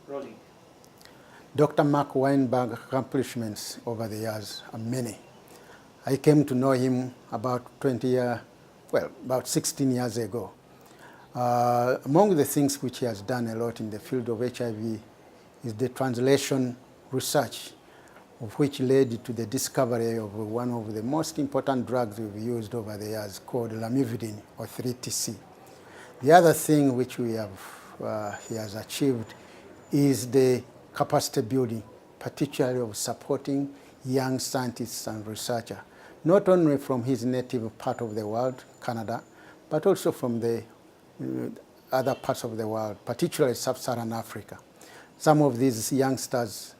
Rolling. Dr. Mark Weinberg's accomplishments over the years are many. I came to know him about 16 years ago. Among the things which he has done a lot in the field of HIV is the translation research, of which led to the discovery of one of the most important drugs we've used over the years called lamivudine, or 3TC. The other thing which he has achieved is the capacity building, particularly of supporting young scientists and researchers, not only from his native part of the world, Canada, but also from the other parts of the world, particularly sub-Saharan Africa. Some of these youngsters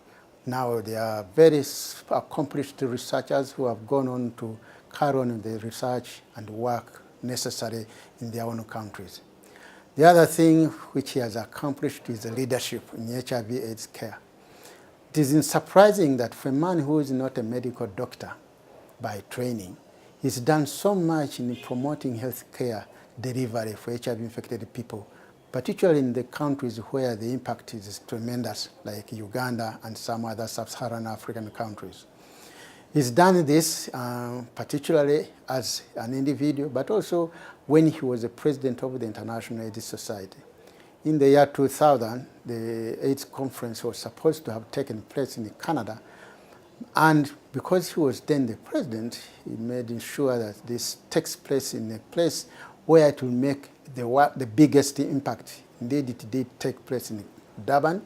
now, they are very accomplished researchers who have gone on to carry on the research and work necessary in their own countries. The other thing which he has accomplished is the leadership in HIV/AIDS care. It isn't surprising that for a man who is not a medical doctor by training, he's done so much in promoting health care delivery for HIV-infected people, particularly in the countries where the impact is tremendous, like Uganda and some other sub-Saharan African countries. He's done this particularly as an individual, but also when he was the president of the International AIDS Society. In the year 2000, the AIDS conference was supposed to have taken place in Canada, and because he was then the president, he made sure that this takes place in a place where it will make the biggest impact. Indeed, it did take place in Durban,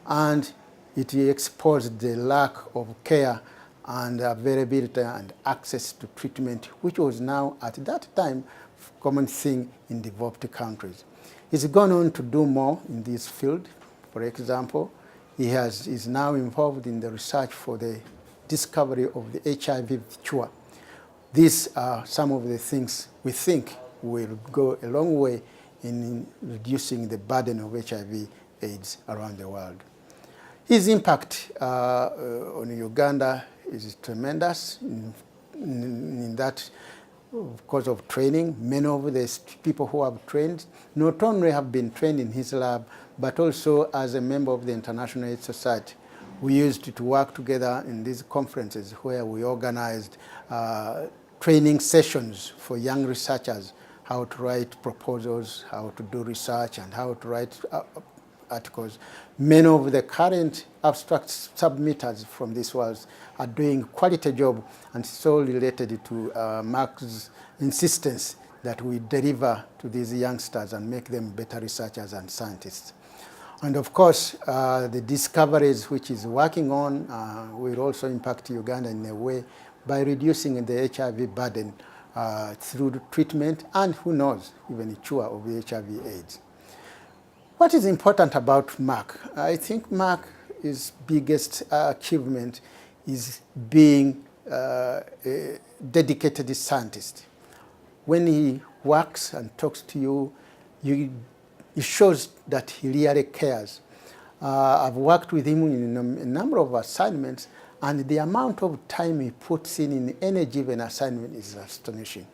and it exposed the lack of care and availability and access to treatment, which was now, at that time, a common thing in developed countries. He's gone on to do more in this field. For example, he is now involved in the research for the discovery of the HIV cure. These are some of the things we think will go a long way in reducing the burden of HIV/AIDS around the world. His impact on Uganda is tremendous in that, because of training. Many of the people who have trained not only have been trained in his lab, but also as a member of the International AIDS Society. We used to work together in these conferences where we organized training sessions for young researchers, how to write proposals, how to do research, and how to write articles. Many of the current abstract submitters from this world are doing quality job, and it's all related to Mark's insistence that we deliver to these youngsters and make them better researchers and scientists. And of course, the discoveries which he's working on will also impact Uganda in a way by reducing the HIV burden through the treatment and, who knows, even a cure of the HIV/AIDS. What is important about Mark? I think Mark's biggest achievement is being a dedicated scientist. When he works and talks to you, it shows that he really cares. I've worked with him in a number of assignments, and the amount of time he puts in any given assignment is astonishing.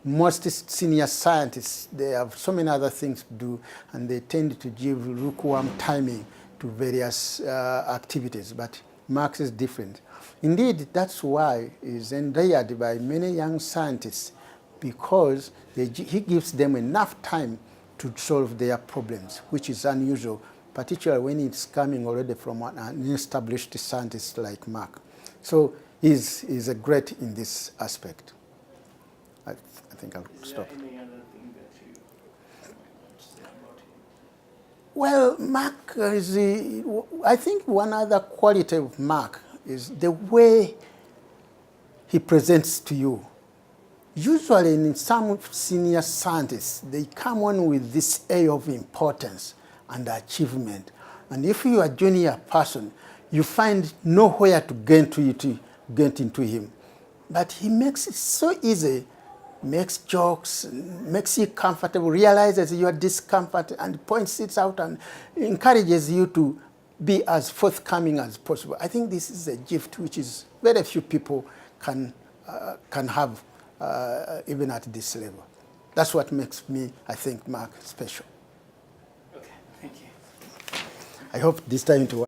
Most senior scientists, they have so many other things to do, and they tend to give lukewarm timing to various activities, but Mark is different. Indeed, that's why he's endeared by many young scientists, because he gives them enough time to solve their problems, which is unusual, particularly when it's coming already from an established scientist like Mark. So he's a great in this aspect. I think I'll stop. Is there any other thing that you want to say about him? Well, Mark is I think one other quality of Mark is the way he presents to you. Usually in some senior scientists, they come on with this air of importance and achievement. And if you are a junior person, you find nowhere to get into him. But he makes it so easy, makes jokes, makes you comfortable, realizes your discomfort, and points it out and encourages you to be as forthcoming as possible. I think this is a gift which is very few people can have even at this level. That's what makes me, I think, Mark special. Okay, thank you. I hope this time it will